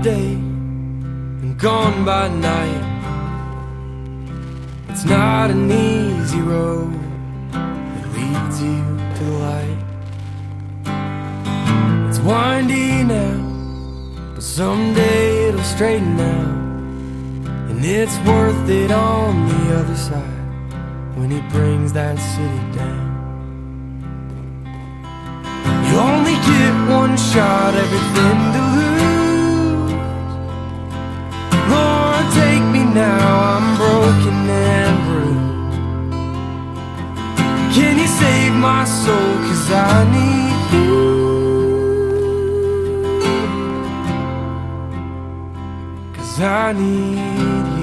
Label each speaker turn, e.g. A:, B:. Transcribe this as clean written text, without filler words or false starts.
A: day and gone by night. It's not an easy road that leads you to the light. It's windy now, but someday it'll straighten out, and it's worth it on the other side when he brings that city down. You only get one shot, everything to lose. Lord, take me now, I'm broken and bruised. Can you save my soul, 'cause I need you. I need you.